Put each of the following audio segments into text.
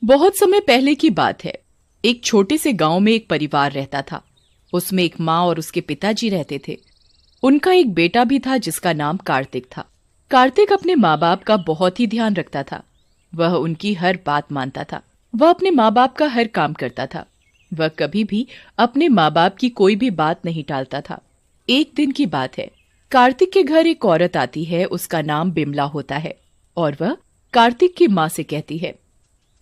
बहुत समय पहले की बात है। एक छोटे से गांव में एक परिवार रहता था। उसमें एक माँ और उसके पिताजी रहते थे। उनका एक बेटा भी था जिसका नाम कार्तिक था। कार्तिक अपने माँ बाप का बहुत ही ध्यान रखता था। वह उनकी हर बात मानता था। वह अपने माँ बाप का हर काम करता था। वह कभी भी अपने माँ बाप की कोई भी बात नहीं टालता था। एक दिन की बात है। कार्तिक के घर एक औरत आती है। उसका नाम बिमला होता है और वह कार्तिक की माँ से कहती है,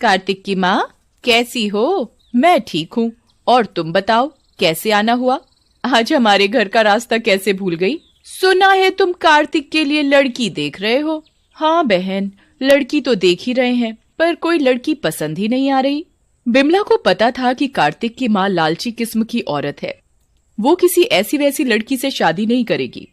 कार्तिक की माँ, कैसी हो? मैं ठीक हूँ। और तुम बताओ, कैसे आना हुआ? आज हमारे घर का रास्ता कैसे भूल गई? सुना है तुम कार्तिक के लिए लड़की देख रहे हो। हाँ बहन, लड़की तो देख ही रहे हैं, पर कोई लड़की पसंद ही नहीं आ रही। बिमला को पता था कि कार्तिक की माँ लालची किस्म की औरत है। वो किसी ऐसी वैसी लड़की से शादी नहीं करेगी।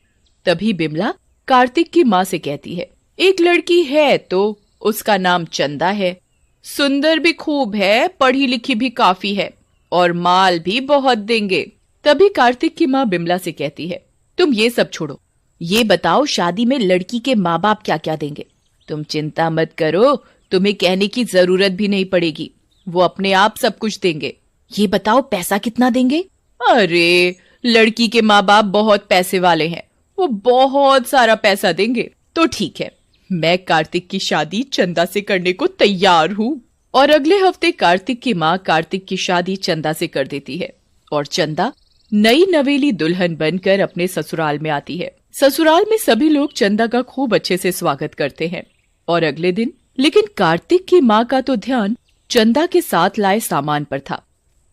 तभी बिमला कार्तिक की माँ से कहती है, एक लड़की है तो उसका नाम चंदा है। सुंदर भी खूब है, पढ़ी लिखी भी काफी है और माल भी बहुत देंगे। तभी कार्तिक की माँ बिमला से कहती है, तुम ये सब छोड़ो, ये बताओ शादी में लड़की के माँ बाप क्या क्या देंगे? तुम चिंता मत करो, तुम्हें कहने की जरूरत भी नहीं पड़ेगी, वो अपने आप सब कुछ देंगे। ये बताओ पैसा कितना देंगे? अरे, लड़की के माँ बाप बहुत पैसे वाले हैं, वो बहुत सारा पैसा देंगे। तो ठीक है, मैं कार्तिक की शादी चंदा से करने को तैयार हूँ। और अगले हफ्ते कार्तिक की माँ कार्तिक की शादी चंदा से कर देती है और चंदा नई नवेली दुल्हन बनकर अपने ससुराल में आती है। ससुराल में सभी लोग चंदा का खूब अच्छे से स्वागत करते हैं। और अगले दिन लेकिन कार्तिक की माँ का तो ध्यान चंदा के साथ लाए सामान पर था।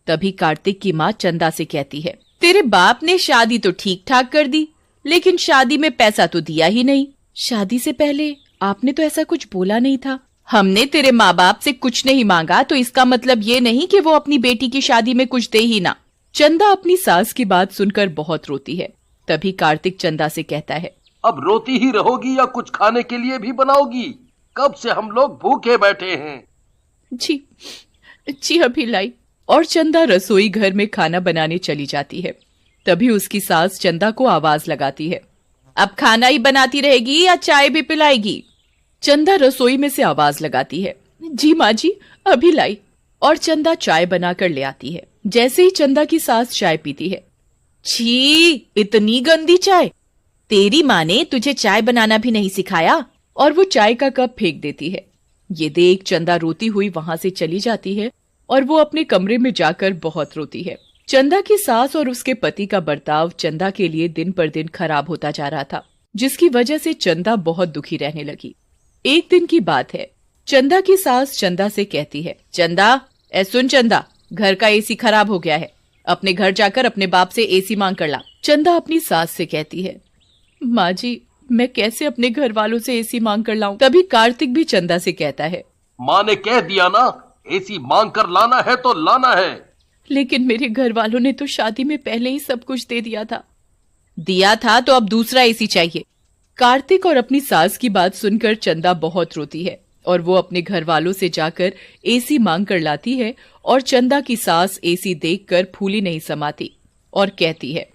तभी कार्तिक की माँ चंदा से कहती है, तेरे बाप ने शादी तो ठीक ठाक कर दी, लेकिन शादी में पैसा तो दिया ही नहीं। शादी से पहले आपने तो ऐसा कुछ बोला नहीं था। हमने तेरे माँ बाप से कुछ नहीं मांगा तो इसका मतलब ये नहीं कि वो अपनी बेटी की शादी में कुछ दे ही ना। चंदा अपनी सास की बात सुनकर बहुत रोती है। तभी कार्तिक चंदा से कहता है, अब रोती ही रहोगी या कुछ खाने के लिए भी बनाओगी? कब से हम लोग भूखे बैठे हैं। जी जी अभी लाई। और चंदा रसोई घर में खाना बनाने चली जाती है। तभी उसकी सास चंदा को आवाज लगाती है, अब खाना ही बनाती रहेगी या चाय भी पिलाएगी? चंदा रसोई में से आवाज लगाती है, जी माँ जी, अभी लाई। और चंदा चाय बनाकर ले आती है। जैसे ही चंदा की सास चाय पीती है, छी, इतनी गंदी चाय! तेरी माँ ने तुझे चाय बनाना भी नहीं सिखाया। और वो चाय का कप फेंक देती है। ये देख चंदा रोती हुई वहां से चली जाती है और वो अपने कमरे में जाकर बहुत रोती है। चंदा की सास और उसके पति का बर्ताव चंदा के लिए दिन पर दिन खराब होता जा रहा था, जिसकी वजह से चंदा बहुत दुखी रहने लगी। एक दिन की बात है। चंदा की सास चंदा से कहती है, चंदा, सुन चंदा, घर का एसी खराब हो गया है, अपने घर जाकर अपने बाप से एसी मांग कर ला। चंदा अपनी सास से कहती है, माँ जी, मैं कैसे अपने घर वालों से एसी मांग कर लाऊं? तभी कार्तिक भी चंदा से कहता है, माँ ने कह दिया ना, एसी मांग कर लाना है तो लाना है। लेकिन मेरे घर वालों ने तो शादी में पहले ही सब कुछ दे दिया था। दिया था तो अब दूसरा एसी चाहिए। कार्तिक और अपनी सास की बात सुनकर चंदा बहुत रोती है और वो अपने घर वालों से जाकर एसी मांग कर लाती है। और चंदा की सास एसी देखकर फूली नहीं समाती और कहती है,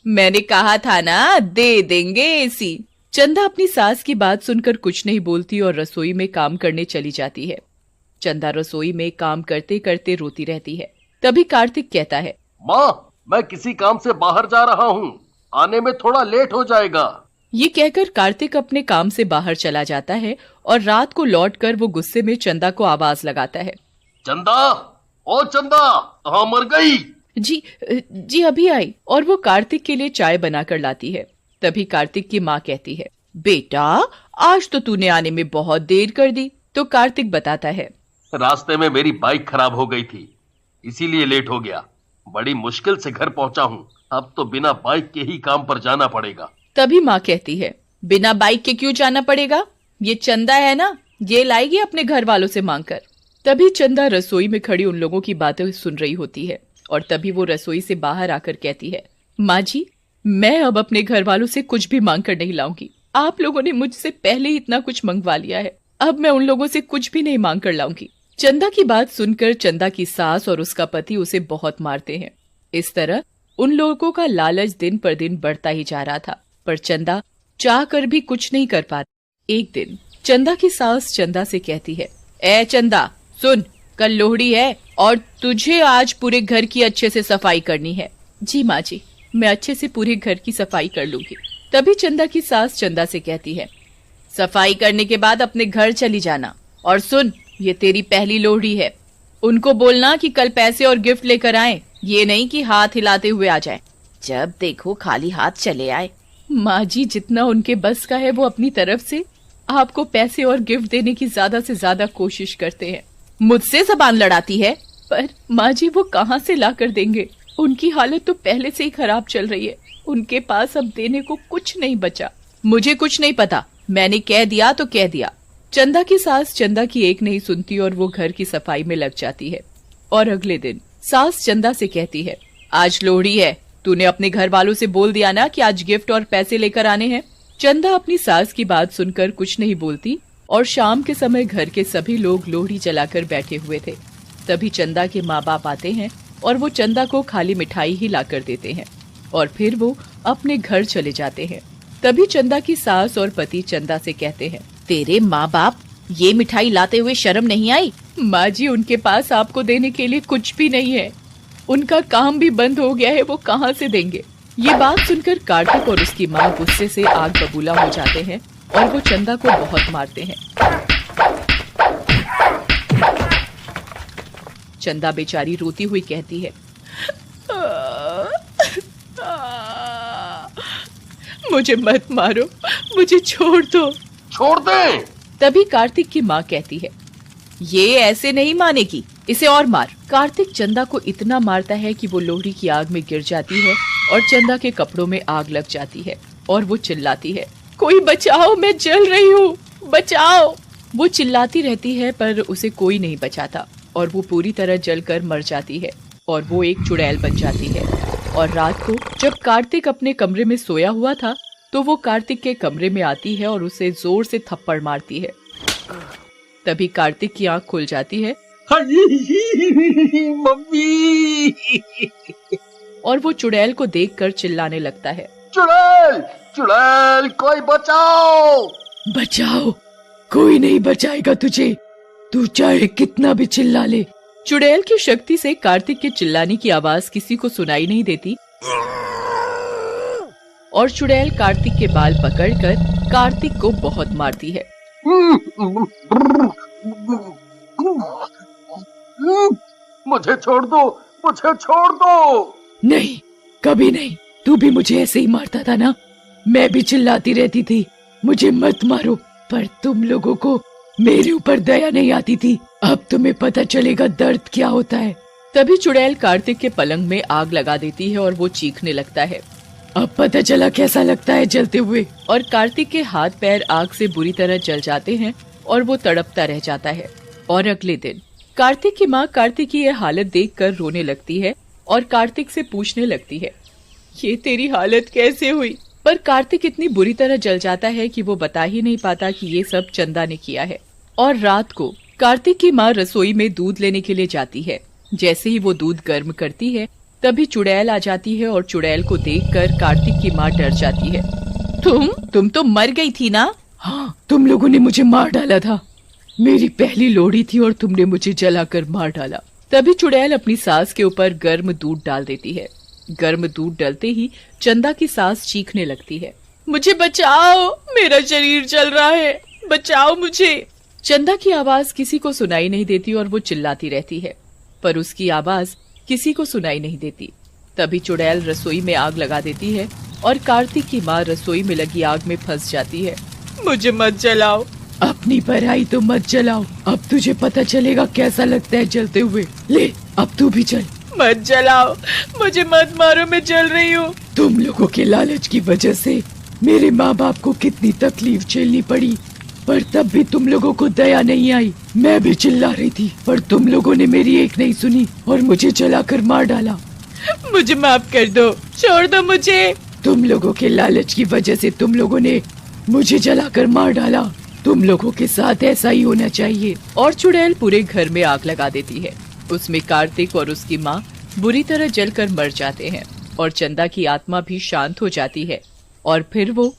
मैंने कहा था ना, दे देंगे एसी। चंदा अपनी सास की बात सुनकर कुछ नहीं बोलती और रसोई में काम करने चली जाती है। चंदा रसोई में काम करते करते रोती रहती है। तभी कार्तिक कहता है, माँ, मैं किसी काम से बाहर जा रहा हूँ, आने में थोड़ा लेट हो जाएगा। ये कहकर कार्तिक अपने काम से बाहर चला जाता है और रात को लौटकर वो गुस्से में चंदा को आवाज लगाता है, चंदा, ओ चंदा, कहाँ मर गई? जी अभी आई। और वो कार्तिक के लिए चाय बनाकर लाती है। तभी कार्तिक की माँ कहती है, बेटा, आज तो तूने आने में बहुत देर कर दी। तो कार्तिक बताता है, रास्ते में मेरी बाइक खराब हो गई थी, इसीलिए लेट हो गया। बड़ी मुश्किल से घर पहुंचा हूँ, अब तो बिना बाइक के ही काम पर जाना पड़ेगा। तभी माँ कहती है, बिना बाइक के क्यों जाना पड़ेगा? ये चंदा है ना, ये लाएगी अपने घर वालों से मांगकर। तभी चंदा रसोई में खड़ी उन लोगों की बातें सुन रही होती है और तभी वो रसोई से बाहर आकर कहती है, माँ जी, मैं अब अपने घर वालों से कुछ भी मांग कर नहीं लाऊंगी। आप लोगों ने मुझसे पहले ही इतना कुछ मंगवा लिया है, अब मैं उन लोगों से कुछ भी नहीं मांग कर लाऊंगी। चंदा की बात सुनकर चंदा की सास और उसका पति उसे बहुत मारते हैं। इस तरह उन लोगों का लालच दिन पर दिन बढ़ता ही जा रहा था, पर चंदा चाह कर भी कुछ नहीं कर पाती। एक दिन चंदा की सास चंदा से कहती है, ए चंदा, सुन, कल लोहड़ी है और तुझे आज पूरे घर की अच्छे से सफाई करनी है। जी माँ जी, मैं अच्छे से पूरे घर की सफाई कर लूंगी। तभी चंदा की सास चंदा से कहती है, सफाई करने के बाद अपने घर चली जाना। और सुन, ये तेरी पहली लोहड़ी है, उनको बोलना कि कल पैसे और गिफ्ट लेकर आए, ये नहीं कि हाथ हिलाते हुए आ जाए। जब देखो खाली हाथ चले आए। माँ जी, जितना उनके बस का है वो अपनी तरफ से आपको पैसे और गिफ्ट देने की ज्यादा से ज्यादा कोशिश करते हैं। मुझसे जबान लड़ाती है। पर माँ जी, वो कहाँ से ला कर देंगे? उनकी हालत तो पहले से ही खराब चल रही है। उनके पास अब देने को कुछ नहीं बचा। मुझे कुछ नहीं पता, मैंने कह दिया तो कह दिया। चंदा की सास चंदा की एक नहीं सुनती और वो घर की सफाई में लग जाती है। और अगले दिन सास चंदा से कहती है, आज लोहड़ी है, तूने अपने घर वालों से बोल दिया ना कि आज गिफ्ट और पैसे लेकर आने हैं। चंदा अपनी सास की बात सुनकर कुछ नहीं बोलती और शाम के समय घर के सभी लोग लोहड़ी जलाकर बैठे हुए थे। तभी चंदा के माँ बाप आते हैं और वो चंदा को खाली मिठाई ही लाकर देते हैं और फिर वो अपने घर चले जाते हैं। तभी चंदा की सास और पति चंदा से कहते हैं, तेरे माँ बाप ये मिठाई लाते हुए शर्म नहीं आई? माँ जी, उनके पास आपको देने के लिए कुछ भी नहीं है, उनका काम भी बंद हो गया है, वो कहाँ से देंगे? ये बात सुनकर कार्तिक और उसकी माँ गुस्से से आग बबूला हो जाते हैं और वो चंदा को बहुत मारते हैं। चंदा बेचारी रोती हुई कहती है, मुझे मत मारो, मुझे छोड़ दो। छोड़ दे। तभी कार्तिक की माँ कहती है, ये ऐसे नहीं मानेगी, इसे और मार। कार्तिक चंदा को इतना मारता है कि वो लोहड़ी की आग में गिर जाती है और चंदा के कपड़ों में आग लग जाती है और वो चिल्लाती है, कोई बचाओ, मैं जल रही हूँ, बचाओ। वो चिल्लाती रहती है पर उसे कोई नहीं बचाता और वो पूरी तरह जलकर मर जाती है और वो एक चुड़ैल बन जाती है। और रात को जब कार्तिक अपने कमरे में सोया हुआ था तो वो कार्तिक के कमरे में आती है और उसे जोर से थप्पड़ मारती है। तभी कार्तिक की आंख खुल जाती है मम्मी। और वो चुड़ैल को देखकर चिल्लाने लगता है, चुड़ैल, चुड़ैल, कोई बचाओ। बचाओ, कोई नहीं बचाएगा तुझे, तू चाहे कितना भी चिल्ला ले। चुड़ैल की शक्ति से कार्तिक के चिल्लाने की आवाज किसी को सुनाई नहीं देती और चुड़ैल कार्तिक के बाल पकड़कर कार्तिक को बहुत मारती है। मुझे छोड़ दो, मुझे छोड़ दो। नहीं, कभी नहीं, तू भी मुझे ऐसे ही मारता था ना, मैं भी चिल्लाती रहती थी मुझे मत मारो, पर तुम लोगों को मेरे ऊपर दया नहीं आती थी। अब तुम्हें पता चलेगा दर्द क्या होता है। तभी चुड़ैल कार्तिक के पलंग में आग लगा देती है और वो चीखने लगता है, अब पता चला कैसा लगता है जलते हुए। और कार्तिक के हाथ पैर आग से बुरी तरह जल जाते हैं और वो तड़पता रह जाता है। और अगले दिन कार्तिक की माँ कार्तिक की यह हालत देखकर रोने लगती है और कार्तिक से पूछने लगती है, ये तेरी हालत कैसे हुई? पर कार्तिक इतनी बुरी तरह जल जाता है कि वो बता ही नहीं पाता कि ये सब चंदा ने किया है। और रात को कार्तिक की माँ रसोई में दूध लेने के लिए जाती है। जैसे ही वो दूध गर्म करती है तभी चुड़ैल आ जाती है और चुड़ैल को देखकर कार्तिक की माँ डर जाती है। तुम तो मर गई थी ना? हाँ, तुम लोगों ने मुझे मार डाला था, मेरी पहली लोहड़ी थी और तुमने मुझे जलाकर मार डाला। तभी चुड़ैल अपनी सास के ऊपर गर्म दूध डाल देती है। गर्म दूध डलते ही चंदा की सास चीखने लगती है, मुझे बचाओ, मेरा शरीर जल रहा है, बचाओ मुझे। चंदा की आवाज किसी को सुनाई नहीं देती और वो चिल्लाती रहती है पर उसकी आवाज किसी को सुनाई नहीं देती। तभी चुड़ैल रसोई में आग लगा देती है और कार्तिक की माँ रसोई में लगी आग में फंस जाती है। मुझे मत जलाओ, अपनी पराई तो मत जलाओ, अब तुझे पता चलेगा कैसा लगता है जलते हुए। ले, अब तू भी चल। मत जलाओ, मुझे मत मारो, मैं जल रही हूँ। तुम लोगों के लालच की वजह से मेरे माँ बाप को कितनी तकलीफ झेलनी पड़ी, पर तब भी तुम लोगों को दया नहीं आई। मैं भी चिल्ला रही थी पर तुम लोगों ने मेरी एक नहीं सुनी और मुझे जलाकर मार डाला। मुझे माफ कर दो, छोड़ दो मुझे। तुम लोगों के लालच की वजह से तुम लोगों ने मुझे जलाकर मार डाला, तुम लोगों के साथ ऐसा ही होना चाहिए। और चुड़ैल पूरे घर में आग लगा देती है। उसमें कार्तिक और उसकी माँ बुरी तरह जलकर मर जाते हैं और चंदा की आत्मा भी शांत हो जाती है और फिर वो